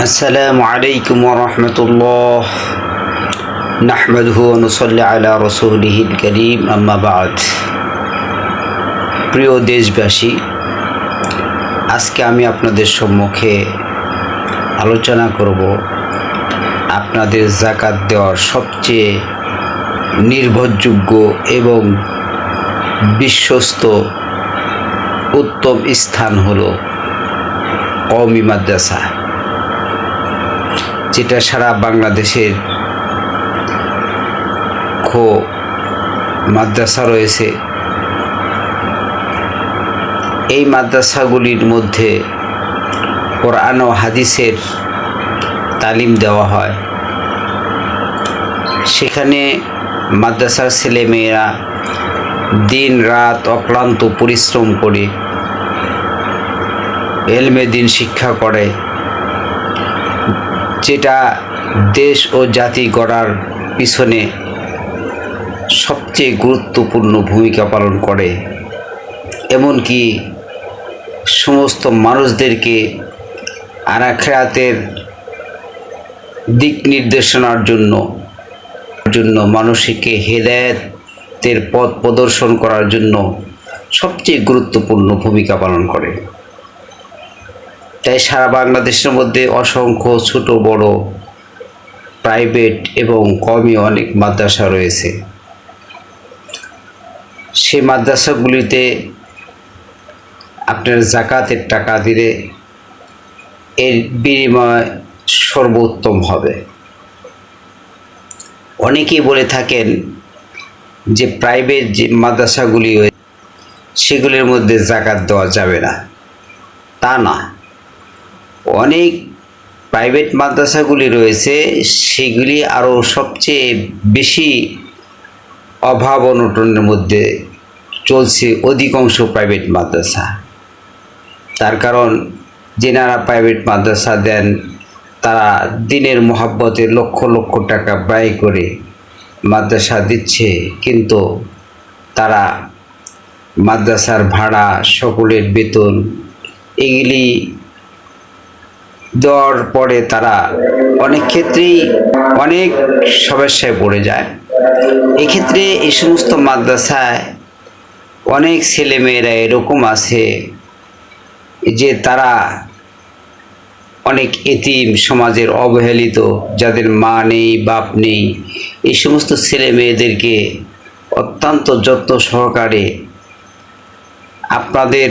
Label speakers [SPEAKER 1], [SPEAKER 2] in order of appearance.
[SPEAKER 1] আসসালামু আলাইকুম ওয়া রাহমাতুল্লাহ নাহমাদুহু ওয়া নুসাল্লি আলা রাসূলিহিল কারীম আম্মা বা'দ। প্রিয় দেশবাসী, আজকে আমি আপনাদের সম্মুখে আলোচনা করব আপনাদের যাকাত দেওয়ার সবচেয়ে নির্ভরযোগ্য এবং বিশ্বস্ত উত্তম স্থান হলো কওমি মাদ্রাসা, যেটা সারা বাংলাদেশের মাদ্রাসা রয়েছে। এই মাদ্রাসাগুলির মধ্যে কোরআন ও হাদিসের তালিম দেওয়া হয়। সেখানে মাদ্রাসার ছেলেমেয়েরা দিন রাত অক্লান্ত পরিশ্রম করে এলমে দিন শিক্ষা করে, যেটা দেশ ও জাতি গড়ার পিছনে সবচেয়ে গুরুত্বপূর্ণ ভূমিকা পালন করে। এমনকি সমস্ত মানুষদেরকে আখিরাতের দিক নির্দেশনার জন্য মানুষকে হেদায়েতের পথ প্রদর্শন করার জন্য সবচেয়ে গুরুত্বপূর্ণ ভূমিকা পালন করে। তাই সারা বাংলাদেশের মধ্যে অসংখ্য ছোট বড় প্রাইভেট এবং কওমি অনেক মাদ্রাসা রয়েছে। সেই মাদ্রাসাগুলিতে আপনার যাকাতের টাকা দিলে এর বিনিময় সর্বোত্তম হবে। অনেকেই বলে থাকেন যে প্রাইভেট যে মাদ্রাসাগুলি সেগুলির মধ্যে যাকাত দেওয়া যাবে না। তা না, অনেক প্রাইভেট মাদ্রাসাগুলি রয়েছে, সেগুলি আরও সবচেয়ে বেশি অভাব অনটনের মধ্যে চলছে অধিকাংশ প্রাইভেট মাদ্রাসা। তার কারণ যেনারা প্রাইভেট মাদ্রাসা দেন তারা দিনের মোহাব্বতে লক্ষ লক্ষ টাকা ব্যয় করে মাদ্রাসা দিচ্ছে, কিন্তু তারা মাদ্রাসার ভাড়া, সকলের বেতন এগুলি দেওয়ার পরে তারা অনেক ক্ষেত্রেই অনেক সমস্যায় পড়ে যায়। এক্ষেত্রে এই সমস্ত মাদ্রাসায় অনেক ছেলেমেয়েরা এরকম আছে যে তারা অনেক এতিম, সমাজের অবহেলিত, যাদের মা নেই বাপ নেই, এই সমস্ত ছেলে মেয়েদেরকে অত্যন্ত যত্ন সহকারে আপনাদের